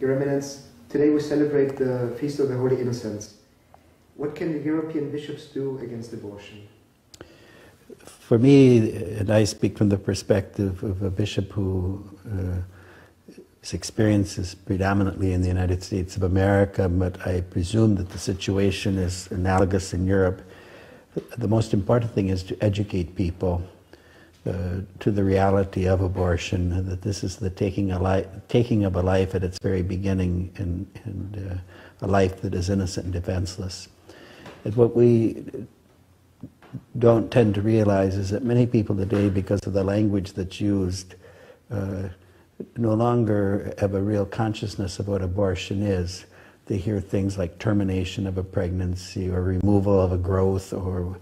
Your Eminence, today we celebrate the Feast of the Holy Innocents. What can the European bishops do against abortion? For me, and I speak from the perspective of a bishop who his experience is predominantly in the United States of America, but I presume that the situation is analogous in Europe. The most important thing is to educate people to the reality of abortion, that this is the taking of a life at its very beginning, and a life that is innocent and defenseless. And what we don't tend to realize is that many people today, because of the language that's used, no longer have a real consciousness of what abortion is. They hear things like termination of a pregnancy or removal of a growth, or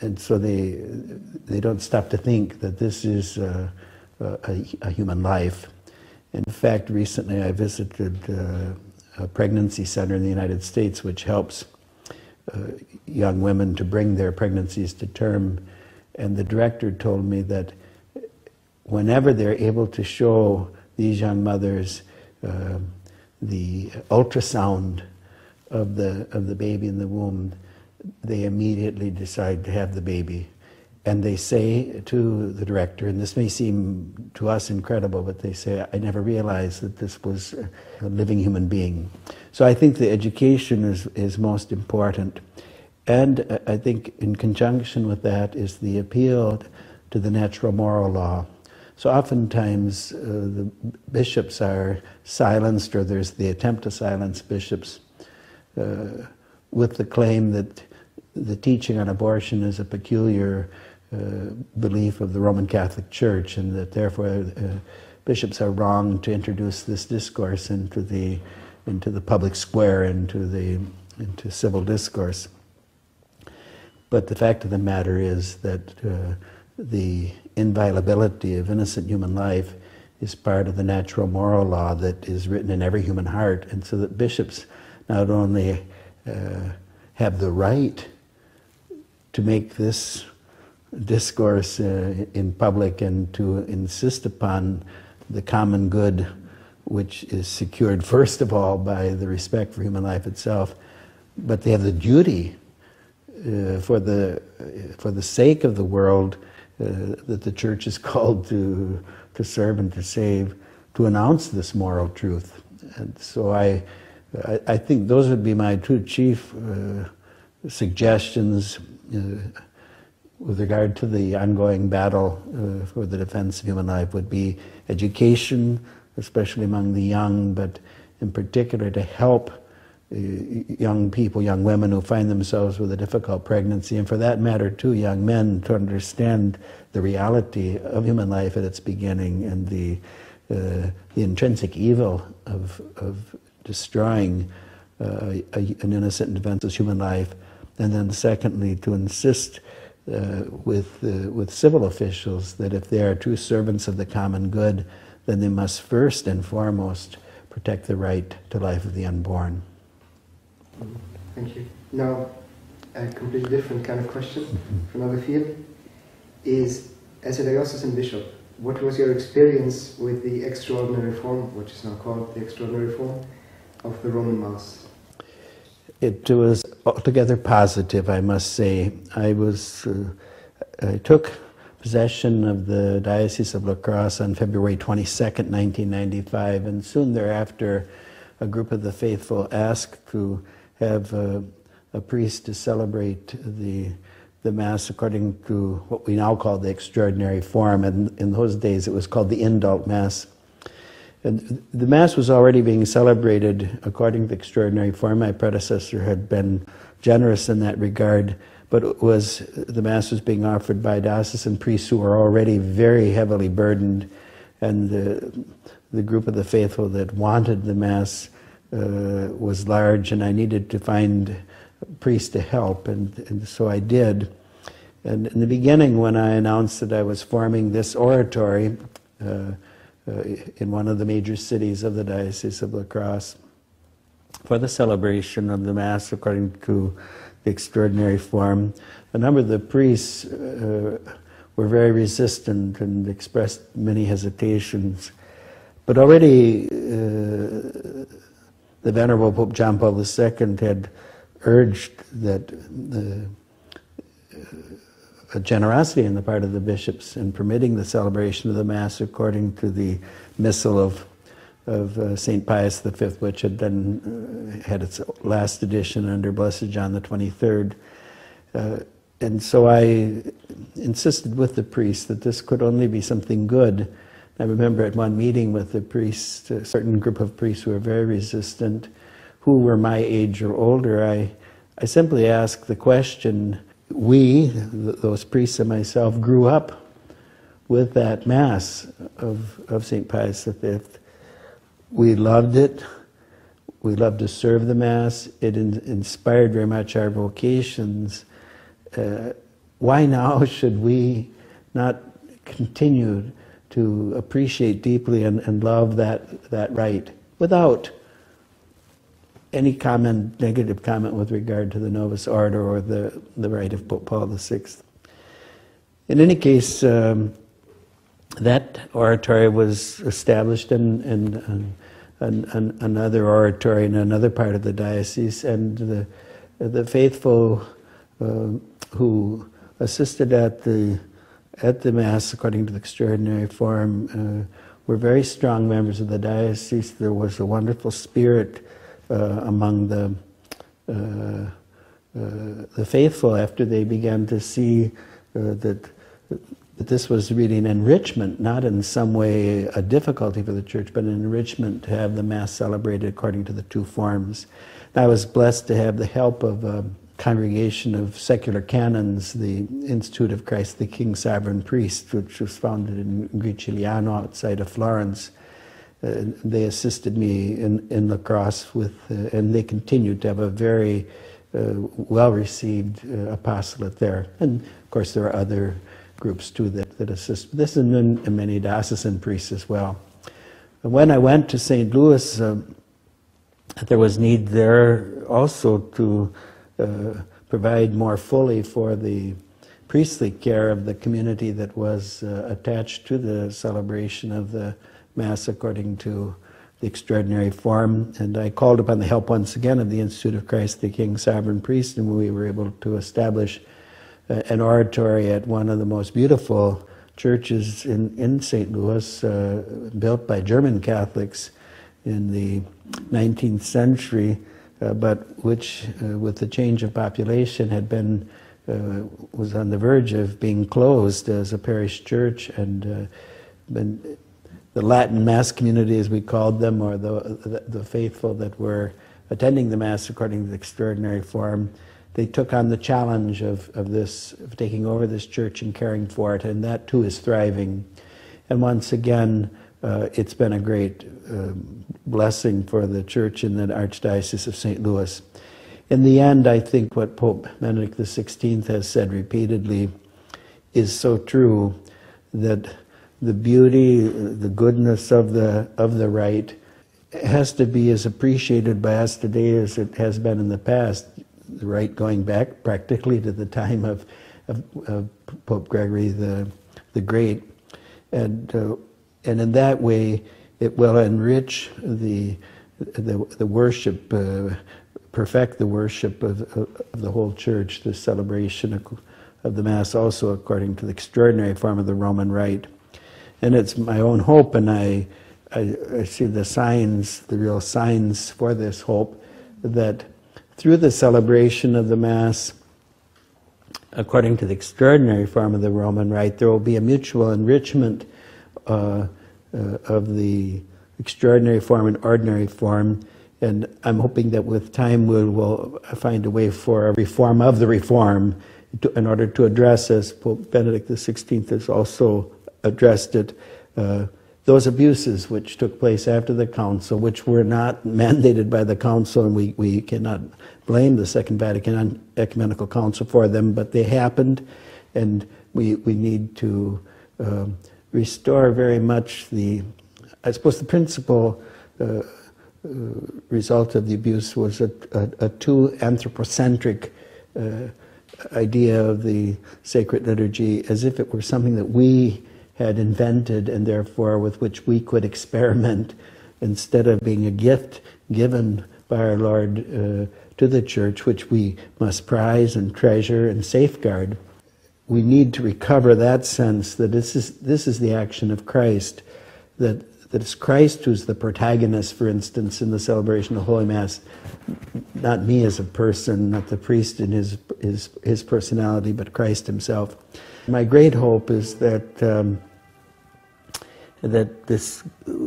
and so they don't stop to think that this is a human life. In fact, recently I visited a pregnancy center in the United States which helps young women to bring their pregnancies to term, and the director told me that whenever they're able to show these young mothers the ultrasound of the baby in the womb, they immediately decide to have the baby. And they say to the director, and this may seem to us incredible, but they say, I never realized that this was a living human being. So I think the education is most important. And I think in conjunction with that is the appeal to the natural moral law. So oftentimes the bishops are silenced, or there's the attempt to silence bishops with the claim that the teaching on abortion is a peculiar belief of the Roman Catholic Church, and that therefore bishops are wrong to introduce this discourse into the public square, into civil discourse. But the fact of the matter is that the inviolability of innocent human life is part of the natural moral law that is written in every human heart, and so that bishops not only have the right to make this discourse in public and to insist upon the common good, which is secured first of all by the respect for human life itself, but they have the duty for the sake of the world that the Church is called to serve and to save, to announce this moral truth. And so I think those would be my two chief suggestions with regard to the ongoing battle for the defense of human life. Would be education, especially among the young, but in particular to help young people, young women who find themselves with a difficult pregnancy, and for that matter too, young men, to understand the reality of human life at its beginning and the intrinsic evil of destroying an innocent and defenseless human life. And then secondly, to insist with civil officials that if they are true servants of the common good, then they must first and foremost protect the right to life of the unborn. Thank you. Now, a completely different kind of question from another field is, as a diocesan bishop, what was your experience with the extraordinary form, which is now called the extraordinary form, of the Roman Mass? It was altogether positive, I must say. I took possession of the Diocese of La Crosse on February 22nd, 1995, and soon thereafter a group of the faithful asked to have a priest to celebrate the Mass according to what we now call the extraordinary form, and in those days it was called the Indult Mass. And the Mass was already being celebrated according to the extraordinary form. My predecessor had been generous in that regard, but the Mass was being offered by diocesan priests who were already very heavily burdened and the group of the faithful that wanted the Mass was large, and I needed to find a priest to help, and so I did. And in the beginning, when I announced that I was forming this oratory in one of the major cities of the Diocese of La Crosse for the celebration of the Mass according to the extraordinary form, a number of the priests were very resistant and expressed many hesitations. But already the Venerable Pope John Paul II had urged that a generosity on the part of the bishops in permitting the celebration of the Mass according to the Missal of St. Pius V, which had then had its last edition under Blessed John the 23rd. And so I insisted with the priest that this could only be something good. I remember at one meeting with the priests, a certain group of priests who were very resistant, who were my age or older, I simply asked the question, we, those priests and myself, grew up with that Mass of St. Pius V. We loved it. We loved to serve the Mass. It inspired very much our vocations. Why now should we not continue to appreciate deeply and love that rite without any negative comment with regard to the Novus Ordo or the rite of Pope Paul VI? In any case, that oratory was established in another oratory in another part of the diocese, and the faithful who assisted at the Mass according to the extraordinary form were very strong members of the diocese. There was a wonderful spirit among the faithful after they began to see that this was really an enrichment, not in some way a difficulty for the Church, but an enrichment to have the Mass celebrated according to the two forms. I was blessed to have the help of a congregation of secular canons, the Institute of Christ the King Sovereign Priest, which was founded in Gricigliano outside of Florence. They assisted me in La Crosse and they continued to have a very well-received apostolate there. And of course there are other groups too that assist. This and many diocesan priests as well. When I went to St. Louis, there was need there also to provide more fully for the priestly care of the community that was attached to the celebration of the Mass according to the extraordinary form. And I called upon the help once again of the Institute of Christ the King Sovereign Priest, and we were able to establish an oratory at one of the most beautiful churches in St. Louis, built by German Catholics in the 19th century, but which, with the change of population, had been was on the verge of being closed as a parish church, and the Latin Mass community, as we called them, or the faithful that were attending the Mass according to the extraordinary form, they took on the challenge of taking over this church and caring for it, and that too is thriving. And once again, it's been a great blessing for the church in the Archdiocese of St. Louis. In the end, I think what Pope Benedict XVI has said repeatedly is so true, that the beauty, the goodness of the rite has to be as appreciated by us today as it has been in the past. The rite going back practically to the time of Pope Gregory the Great, and in that way it will enrich the worship, perfect the worship of the whole Church, the celebration of the Mass also according to the extraordinary form of the Roman Rite. And it's my own hope, and I see the signs, the real signs for this hope, that through the celebration of the Mass according to the extraordinary form of the Roman Rite, there will be a mutual enrichment of the extraordinary form and ordinary form, and I'm hoping that with time we will find a way for a reform of the reform in order to address, as Pope Benedict XVI has also addressed it, those abuses which took place after the council, which were not mandated by the council, and we cannot blame the Second Vatican Ecumenical Council for them, but they happened, and we need to restore very much I suppose the principal result of the abuse was a too anthropocentric idea of the sacred liturgy, as if it were something that we had invented and therefore with which we could experiment, instead of being a gift given by our Lord to the Church, which we must prize and treasure and safeguard. We need to recover that sense that this is the action of Christ, that it's Christ who's the protagonist, for instance, in the celebration of Holy Mass, not me as a person, not the priest in his personality, but Christ himself. My great hope is that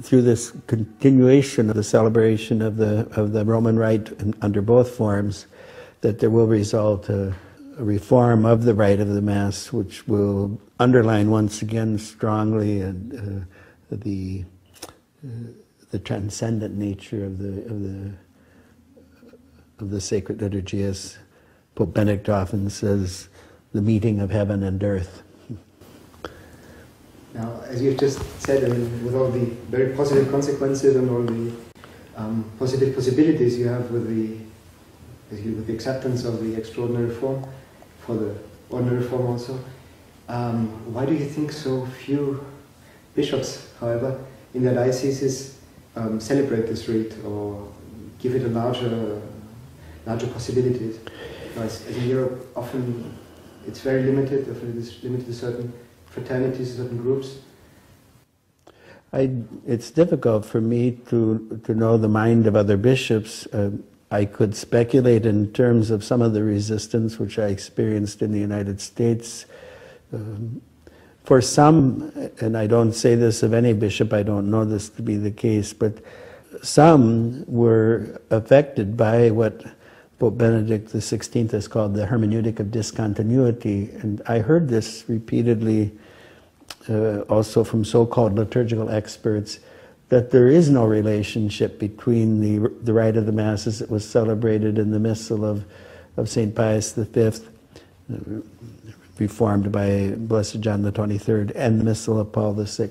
through this continuation of the celebration of the Roman Rite under both forms, that there will result a reform of the rite of the Mass, which will underline once again strongly the transcendent nature of the sacred liturgy, as Pope Benedict often says, the meeting of heaven and earth. Now, as you've just said, with all the very positive consequences and all the positive possibilities you have with the acceptance of the extraordinary form, for the ordinary form also, why do you think so few bishops, however, in their dioceses celebrate this rite or give it a larger possibilities? Because as in Europe, often it's very limited, often it is limited to certain fraternities, certain groups. It's difficult for me to know the mind of other bishops. I could speculate in terms of some of the resistance which I experienced in the United States. For some, and I don't say this of any bishop, I don't know this to be the case, but some were affected by what Pope Benedict XVI has called the hermeneutic of discontinuity. And I heard this repeatedly also from so-called liturgical experts, that there is no relationship between the rite of the Masses that was celebrated in the Missal of St. Pius V, reformed by Blessed John the 23rd, and the Missal of Paul VI.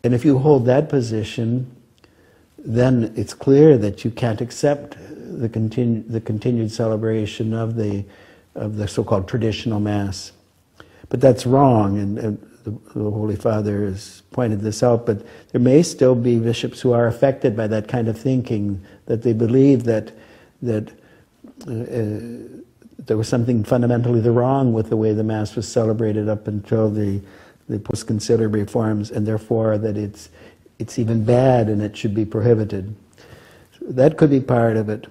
And if you hold that position, then it's clear that you can't accept the continued celebration of the so-called traditional Mass. But that's wrong, and the Holy Father has pointed this out, but there may still be bishops who are affected by that kind of thinking, that they believe that there was something fundamentally wrong with the way the Mass was celebrated up until the post-conciliar reforms, and therefore that it's even bad and it should be prohibited. So that could be part of it.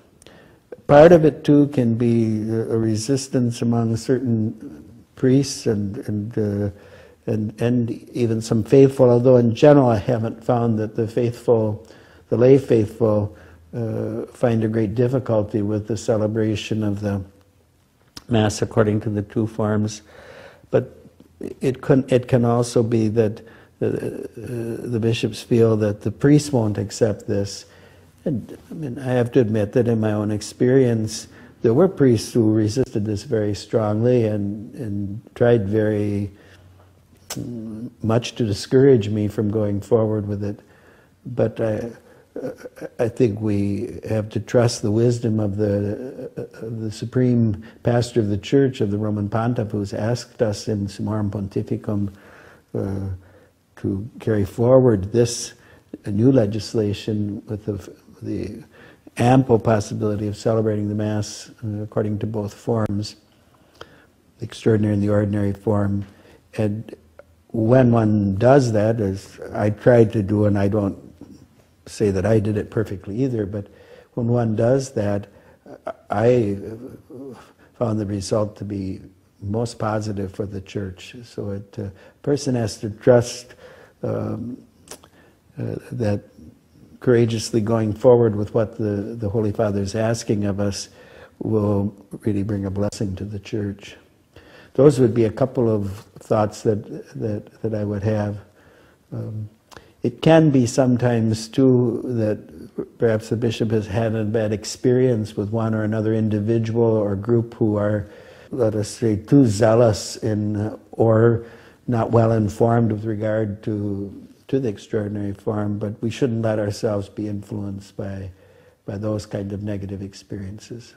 Part of it too can be a resistance among certain priests and even some faithful, although in general I haven't found that the lay faithful find a great difficulty with the celebration of the Mass according to the two forms. But it can also be that the bishops feel that the priests won't accept this. And I mean, I have to admit that in my own experience, there were priests who resisted this very strongly and tried very much to discourage me from going forward with it. But I think we have to trust the wisdom of the Supreme Pastor of the Church, of the Roman Pontiff, who's asked us in Summorum Pontificum to carry forward this new legislation with the ample possibility of celebrating the Mass according to both forms, the extraordinary and the ordinary form. And when one does that, as I tried to do, and I don't say that I did it perfectly either, but when one does that, I found the result to be most positive for the Church. So a person has to trust that courageously going forward with what the Holy Father is asking of us will really bring a blessing to the Church. Those would be a couple of thoughts that I would have. It can be sometimes too that perhaps the bishop has had a bad experience with one or another individual or group who are, let us say, too zealous or not well informed with regard to the extraordinary form, but we shouldn't let ourselves be influenced by those kind of negative experiences.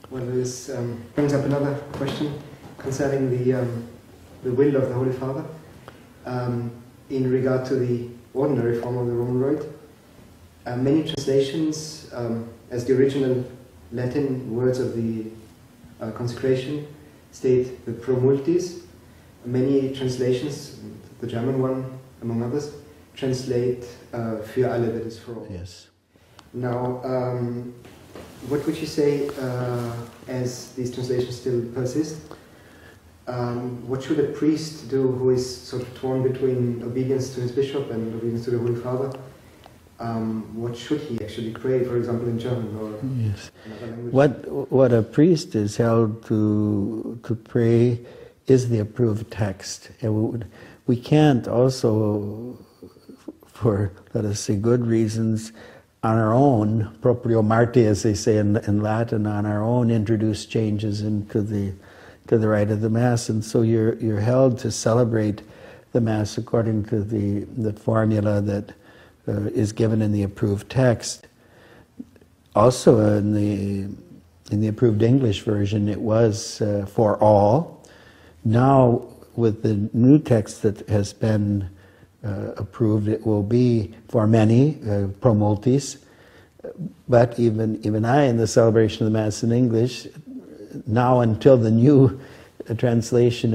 Well, this brings up another question concerning the will of the Holy Father in regard to the ordinary form of the Roman Rite. Many translations, as the original Latin words of the consecration state the pro multis. Many translations, the German one among others, translate für alle, that is for all. Yes. Now, what would you say, as these translations still persist, what should a priest do who is sort of torn between obedience to his bishop and obedience to the Holy Father? What should he actually pray, for example, in German or yes. another language? What a priest is held to pray is the approved text. And we can't also, for, let us say, good reasons, on our own, proprio marte, as they say in Latin, on our own, introduce changes into the rite of the Mass. And so you're held to celebrate the Mass according to the formula that is given in the approved text. Also, in the approved English version, it was for all. Now, with the new text that has been approved, it will be for many, pro multis. But even I, in the celebration of the Mass in English, now until the new translation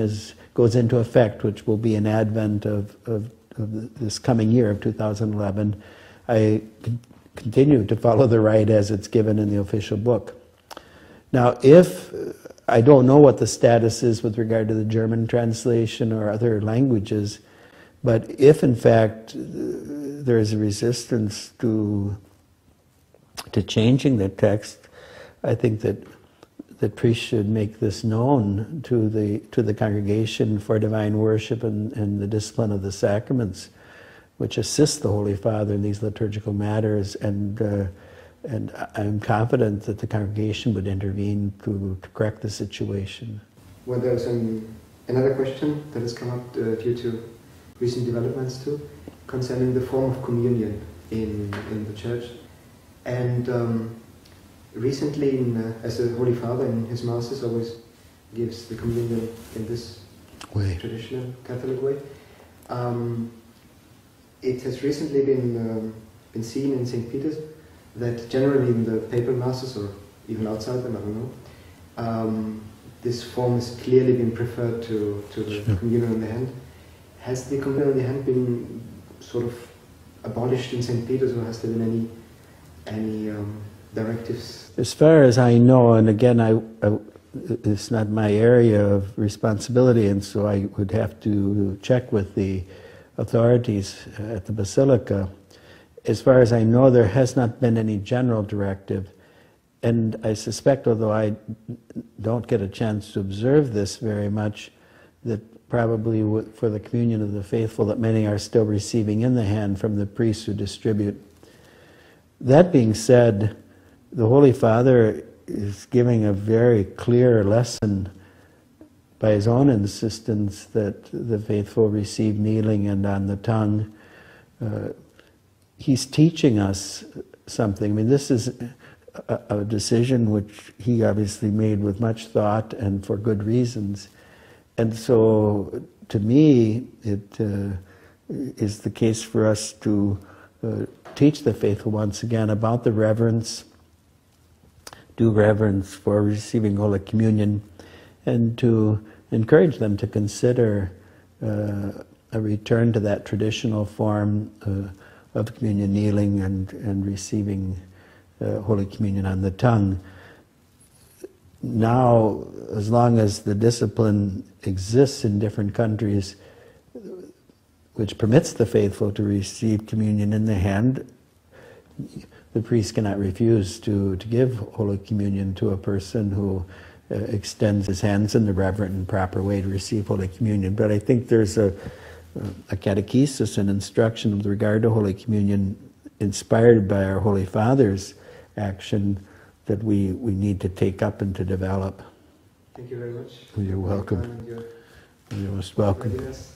goes into effect, which will be in Advent of this coming year of 2011, I continue to follow the rite as it's given in the official book. Now, if I don't know what the status is with regard to the German translation or other languages, but if in fact there is a resistance to changing the text, I think that the priest should make this known to the congregation for divine worship and the discipline of the sacraments, which assist the Holy Father in these liturgical matters. And I'm confident that the congregation would intervene to correct the situation. Well, there's another question that has come up due to recent developments too, concerning the form of communion in the Church. And recently, as the Holy Father in his Masses always gives the communion in this way, traditional Catholic way, it has recently been seen in St. Peter's that generally in the papal Masses, or even outside them, I don't know, this form has clearly been preferred to the communion in the hand. Has the communion in the hand been sort of abolished in St. Peter's, or has there been any directives? As far as I know, and again, it's not my area of responsibility, and so I would have to check with the authorities at the Basilica. As far as I know, there has not been any general directive, and I suspect, although I don't get a chance to observe this very much, that probably for the communion of the faithful, that many are still receiving in the hand from the priests who distribute. That being said, the Holy Father is giving a very clear lesson by his own insistence that the faithful receive kneeling and on the tongue. He's teaching us something. I mean, this is a decision which he obviously made with much thought and for good reasons. And so, to me, it is the case for us to teach the faithful once again about the reverence, due reverence for receiving Holy Communion, and to encourage them to consider a return to that traditional form of communion, kneeling and receiving Holy Communion on the tongue. Now, as long as the discipline exists in different countries which permits the faithful to receive communion in the hand, the priest cannot refuse to give Holy Communion to a person who extends his hands in the reverent and proper way to receive Holy Communion. But I think there's a a catechesis and instruction with regard to Holy Communion inspired by our Holy Father's action that we need to take up and to develop. Thank you very much. You're welcome. You're most welcome. Ideas.